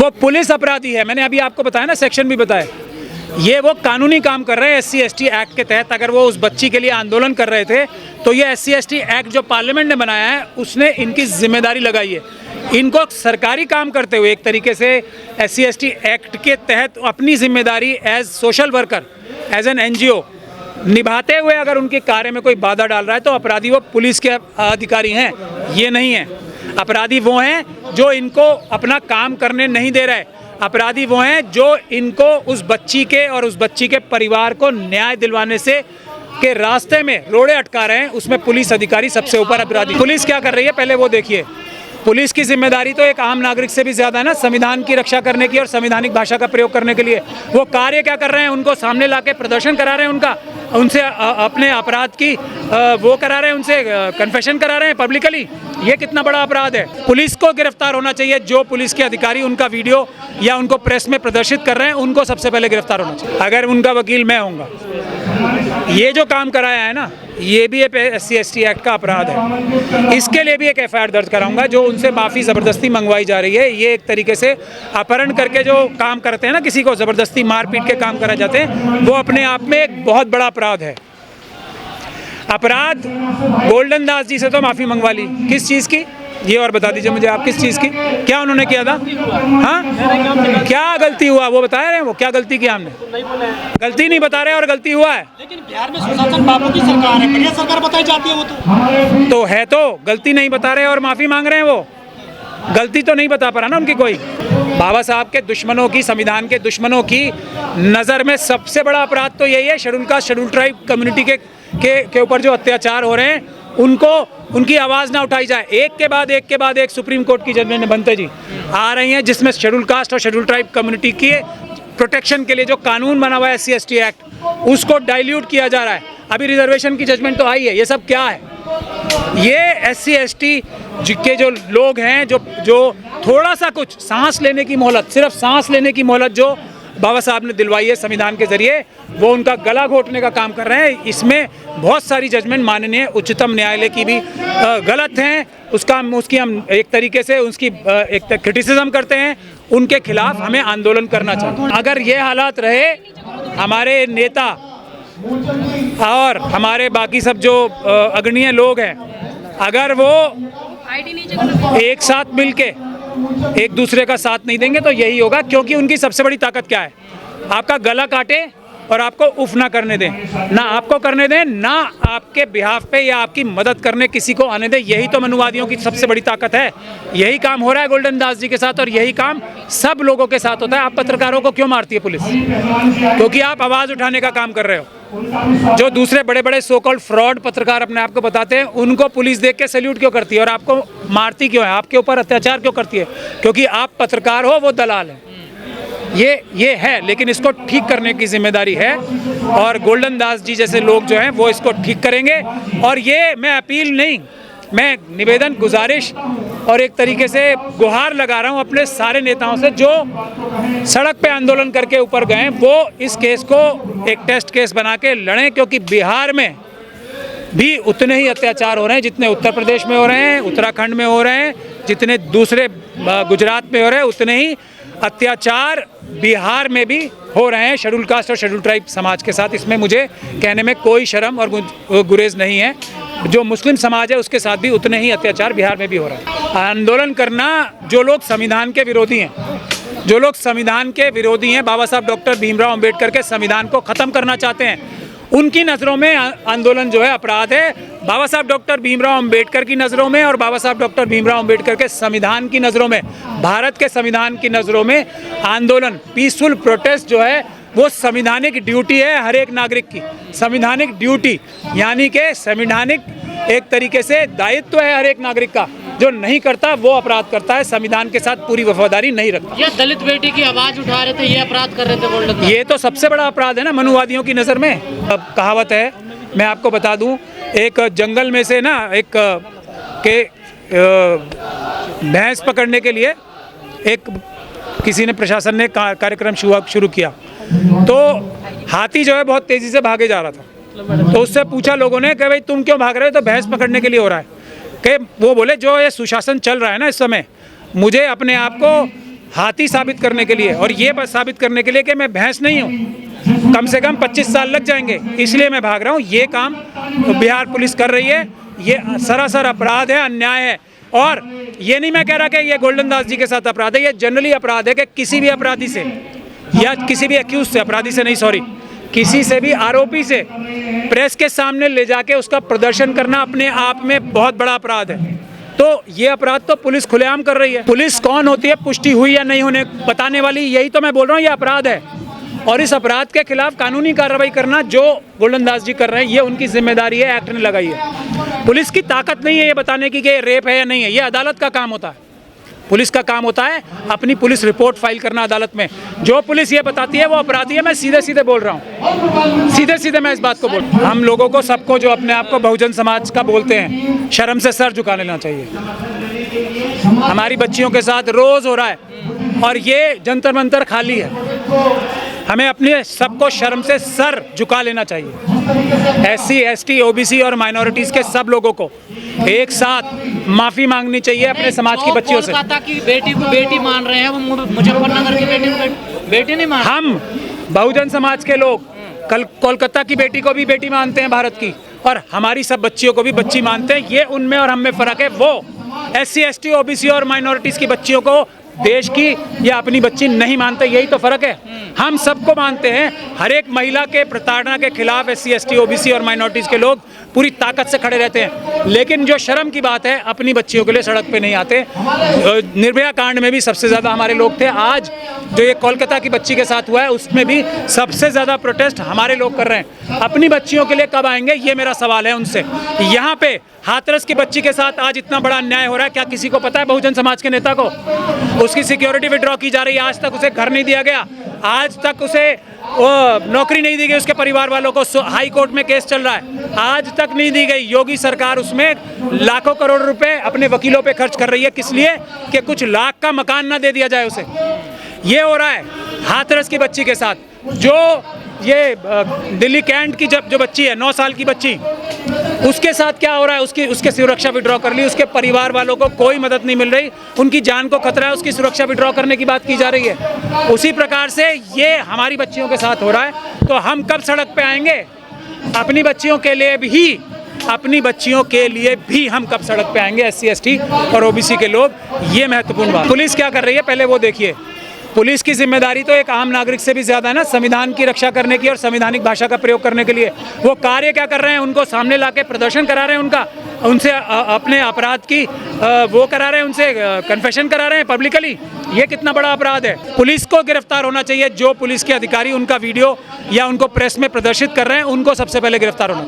वो पुलिस अपराधी है। मैंने अभी आपको बताया ना, सेक्शन भी बताया। ये वो कानूनी काम कर रहे हैं SC ST एक्ट के तहत। अगर वो उस बच्ची के लिए आंदोलन कर रहे थे तो ये SC ST एक्ट जो पार्लियामेंट ने बनाया है उसने इनकी जिम्मेदारी लगाई है। इनको सरकारी काम करते हुए एक तरीके से SC ST एक्ट के तहत अपनी जिम्मेदारी as social worker, as an NGO निभाते हुए अगर उनके कार्य में कोई बाधा डाल रहा है तो अपराधी वो पुलिस के अधिकारी हैं, ये नहीं है। अपराधी वो हैं जो इनको अपना काम करने नहीं दे रहे। अपराधी वो हैं जो इनको उस बच्ची के और उस बच्ची के परिवार को न्याय दिलवाने से के रास्ते में रोड़े अटका रहे हैं। उसमें पुलिस अधिकारी सबसे ऊपर अपराधी। पुलिस क्या कर रही है पहले वो देखिए। पुलिस की जिम्मेदारी तो एक आम नागरिक से भी ज़्यादा है ना, संविधान की रक्षा करने की और संवैधानिक भाषा का प्रयोग करने के लिए। वो कार्य क्या कर रहे हैं, उनको सामने लाके प्रदर्शन करा रहे हैं, उनसे अपने अपराध की वो करा रहे हैं, उनसे कन्फेशन करा रहे हैं पब्लिकली। ये कितना बड़ा अपराध है। पुलिस को गिरफ्तार होना चाहिए। जो पुलिस के अधिकारी उनका वीडियो या उनको प्रेस में प्रदर्शित कर रहे हैं उनको सबसे पहले गिरफ्तार होना चाहिए। अगर उनका वकील मैं होऊंगा। ये जो काम कराया है ना, ये भी एक SC ST एक्ट का अपराध है। इसके लिए भी एक FIR दर्ज कराऊंगा। जो उनसे माफ़ी ज़बरदस्ती मंगवाई जा रही है, ये एक तरीके से अपहरण करके जो काम करते हैं ना, किसी को ज़बरदस्ती मारपीट के काम कराए जाते हैं, वो अपने आप में एक बहुत बड़ा अपराध है। अपराध गोल्डन दास जी से तो माफ़ी मंगवा ली, किस चीज़ की ये और बता दीजिए मुझे आप, किस चीज़ की, क्या उन्होंने किया था? हाँ, क्या गलती हुआ वो बता रहे हैं। वो क्या गलती किया हमने? गलती नहीं बता रहे और गलती हुआ है। लेकिन बिहार में सुशासन बाबू की सरकार है, बढ़िया सरकार बताई जाती है। वो तो है, तो गलती नहीं बता रहे और माफ़ी मांग रहे हैं। वो गलती तो नहीं बता पा रहा ना उनकी कोई। बाबा साहब के दुश्मनों की, संविधान के दुश्मनों की नज़र में सबसे बड़ा अपराध तो यही है। Schedule caste, schedule tribe community के ऊपर जो अत्याचार हो रहे हैं उनको, उनकी आवाज़ ना उठाई जाए। एक के बाद एक सुप्रीम कोर्ट की जजमेंट बनते जी आ रही हैं, जिसमें शेड्यूल कास्ट और शेड्यूल ट्राइब कम्युनिटी की प्रोटेक्शन के लिए जो कानून बना हुआ है SC ST एक्ट, उसको डाइल्यूट किया जा रहा है। अभी रिजर्वेशन की जजमेंट तो आई है। ये सब क्या है? ये SC ST के जो लोग हैं, जो थोड़ा सा कुछ सांस लेने की मोहलत, सिर्फ सांस लेने की मोहलत जो बाबा साहब ने दिलवाई है संविधान के जरिए, वो उनका गला घोटने का काम कर रहे हैं। इसमें बहुत सारी जजमेंट माननीय उच्चतम न्यायालय की भी गलत हैं। उसकी हम एक तरीके से उसकी एक क्रिटिसिज्म करते हैं। उनके खिलाफ हमें आंदोलन करना चाहिए। अगर ये हालात रहे, हमारे नेता और हमारे बाकी सब जो अग्रणीय लोग हैं, अगर वो एक साथ मिलके एक दूसरे का साथ नहीं देंगे तो यही होगा। क्योंकि उनकी सबसे बड़ी ताकत क्या है? आपका गला काटे और आपको उफ ना करने दें, ना आपको करने दें, ना आपके बिहाफ पे या आपकी मदद करने किसी को आने दें। यही तो मनुवादियों की सबसे बड़ी ताकत है। यही काम हो रहा है गोल्डन दास जी के साथ और यही काम सब लोगों के साथ होता है। आप पत्रकारों को क्यों मारती है पुलिस? क्योंकि आप आवाज़ उठाने का काम कर रहे हो। जो दूसरे बड़े बड़े सो कॉल्ड फ्रॉड पत्रकार अपने आप को बताते हैं, उनको पुलिस देख के सैल्यूट क्यों करती है और आपको मारती क्यों है? आपके ऊपर अत्याचार क्यों करती है? क्योंकि आप पत्रकार हो, वो दलाल है। ये है, लेकिन इसको ठीक करने की जिम्मेदारी है और गोल्डन दास जी जैसे लोग जो हैं वो इसको ठीक करेंगे। और ये मैं अपील नहीं, मैं निवेदन, गुजारिश और एक तरीके से गुहार लगा रहा हूं अपने सारे नेताओं से जो सड़क पे आंदोलन करके ऊपर गए, वो इस केस को एक टेस्ट केस बना के लड़ें। क्योंकि बिहार में भी उतने ही अत्याचार हो रहे हैं जितने उत्तर प्रदेश में हो रहे हैं, उत्तराखंड में हो रहे हैं, जितने दूसरे गुजरात में हो रहे हैं, उतने ही अत्याचार बिहार में भी हो रहे हैं शेड्यूल कास्ट और शेड्यूल ट्राइब समाज के साथ। इसमें मुझे कहने में कोई शर्म और गुरेज नहीं है। जो मुस्लिम समाज है उसके साथ भी उतने ही अत्याचार बिहार में भी हो रहा है। आंदोलन करना, जो लोग संविधान के विरोधी हैं, जो लोग संविधान के विरोधी हैं, बाबा साहब डॉक्टर भीमराव अंबेडकर के संविधान को ख़त्म करना चाहते हैं, उनकी नज़रों में आंदोलन जो है अपराध है। बाबा साहब डॉक्टर भीमराव अंबेडकर की नज़रों में और बाबा साहब डॉक्टर भीमराव अंबेडकर के संविधान की नज़रों में, भारत के संविधान की नज़रों में आंदोलन, पीसफुल प्रोटेस्ट जो है वो संविधानिक ड्यूटी है हर एक नागरिक की। संविधानिक ड्यूटी यानी कि संविधानिक एक तरीके से दायित्व है हर एक नागरिक का। जो नहीं करता वो अपराध करता है, संविधान के साथ पूरी वफादारी नहीं रखता। ये दलित बेटी की आवाज़ उठा रहे थे, ये अपराध कर रहे थे गोल्डन। ये तो सबसे बड़ा अपराध है ना मनुवादियों की नज़र में। अब कहावत है, मैं आपको बता दूं, एक जंगल में से ना एक भैंस पकड़ने के लिए एक किसी ने, प्रशासन ने कार्यक्रम शुरू किया, तो हाथी जो है बहुत तेज़ी से भागे जा रहा था। तो उससे पूछा लोगों ने कि भाई तुम क्यों भाग रहे हो? तो भैंस पकड़ने के लिए हो रहा है। कि वो बोले जो ये सुशासन चल रहा है ना इस समय, मुझे अपने आप को हाथी साबित करने के लिए और ये बस साबित करने के लिए कि मैं भैंस नहीं हूँ। कम से कम 25 साल लग जाएंगे, इसलिए मैं भाग रहा हूँ। ये काम बिहार पुलिस कर रही है, ये सरासर अपराध है, अन्याय है। और ये नहीं मैं कह रहा कि ये गोल्डन दास जी के साथ अपराध है, ये जनरली अपराध है कि किसी भी अपराधी से या किसी भी एक्यूज से, अपराधी से नहीं सॉरी, किसी से भी आरोपी से प्रेस के सामने ले जाके उसका प्रदर्शन करना अपने आप में बहुत बड़ा अपराध है। तो ये अपराध तो पुलिस खुलेआम कर रही है। पुलिस कौन होती है, पुष्टि हुई या नहीं होने बताने वाली, यही तो मैं बोल रहा हूँ, ये अपराध है। और इस अपराध के खिलाफ कानूनी कार्रवाई करना जो गोल्डन दास जी कर रहे हैं, ये उनकी जिम्मेदारी है, एक्ट ने लगाई है। पुलिस की ताकत नहीं है ये बताने की कि ये रेप है या नहीं है, ये अदालत का काम होता है। पुलिस का काम होता है अपनी पुलिस रिपोर्ट फाइल करना अदालत में। जो पुलिस ये बताती है वो अपराधी है। मैं सीधे सीधे बोल रहा हूँ, सीधे सीधे मैं इस बात को बोल रहा हूँ। हम लोगों को, सबको, जो अपने आप को बहुजन समाज का बोलते हैं, शर्म से सर झुका लेना चाहिए। हमारी बच्चियों के साथ रोज हो रहा है और ये जंतर मंतर खाली है। हमें अपने सबको शर्म से सर झुका लेना चाहिए। SC, ST, OBC और माइनॉरिटीज के सब लोगों को एक साथ माफी मांगनी चाहिए अपने समाज की बच्चियों से। कोलकाता की बेटी को बेटी मान रहे हैं, वो मुजफ्फरनगर की बेटी को बेटी नहीं मान रहे। हम बहुजन समाज के लोग कल कोलकाता की बेटी को भी बेटी मानते हैं भारत की, और हमारी सब बच्चियों को भी बच्ची मानते हैं। ये उनमें और हम में फर्क है। वो SC, ST, OBC और माइनॉरिटीज की बच्चियों को देश की या अपनी बच्ची नहीं मानते, यही तो फर्क है। हम सबको मानते हैं। हर एक महिला के प्रताड़ना के खिलाफ SC, ST, OBC और माइनॉरिटीज के लोग पूरी ताकत से खड़े रहते हैं। लेकिन जो शर्म की बात है, अपनी बच्चियों के लिए सड़क पे नहीं आते। निर्भया कांड में भी सबसे ज़्यादा हमारे लोग थे। आज जो ये कोलकाता की बच्ची के साथ हुआ है, उसमें भी सबसे ज़्यादा प्रोटेस्ट हमारे लोग कर रहे हैं। अपनी बच्चियों के लिए कब आएंगे, ये मेरा सवाल है उनसे। यहाँ पे हाथरस की बच्ची के साथ आज इतना बड़ा अन्याय हो रहा है, क्या किसी को पता है? बहुजन समाज के नेता को उसकी सिक्योरिटी विड्रॉ की जा रही है। आज तक उसे घर नहीं दिया गया, आज तक उसे नौकरी नहीं दी गई, उसके परिवार वालों को हाई कोर्ट में केस चल रहा है, आज तक नहीं दी गई। योगी सरकार उसमें लाखों करोड़ रुपए अपने वकीलों पे खर्च कर रही है। किस लिए? कि कुछ लाख का मकान ना दे दिया जाए उसे। ये हो रहा है हाथरस की बच्ची के साथ। जो ये दिल्ली कैंट की जो बच्ची है, 9 साल की बच्ची, उसके साथ क्या हो रहा है? उसके सुरक्षा विड्रॉ कर ली, उसके परिवार वालों को कोई मदद नहीं मिल रही, उनकी जान को खतरा है, उसकी सुरक्षा विड्रॉ करने की बात की जा रही है। उसी प्रकार से ये हमारी बच्चियों के साथ हो रहा है। तो हम कब सड़क पे आएंगे? अपनी बच्चियों के लिए भी, अपनी बच्चियों के लिए भी हम कब सड़क पे आएंगे, SC, ST और OBC के लोग। ये महत्वपूर्ण बात। पुलिस क्या कर रही है पहले वो देखिए। पुलिस की जिम्मेदारी तो एक आम नागरिक से भी ज्यादा है ना, संविधान की रक्षा करने की और संवैधानिक भाषा का प्रयोग करने के लिए। वो कार्य क्या कर रहे हैं? उनको सामने लाके प्रदर्शन करा रहे हैं, उनसे अपने अपराध की वो करा रहे हैं, उनसे कन्फेशन करा रहे हैं पब्लिकली। ये कितना बड़ा अपराध है। पुलिस को गिरफ्तार होना चाहिए। जो पुलिस के अधिकारी उनका वीडियो या उनको प्रेस में प्रदर्शित कर रहे हैं, उनको सबसे पहले गिरफ्तार होना चाहिए।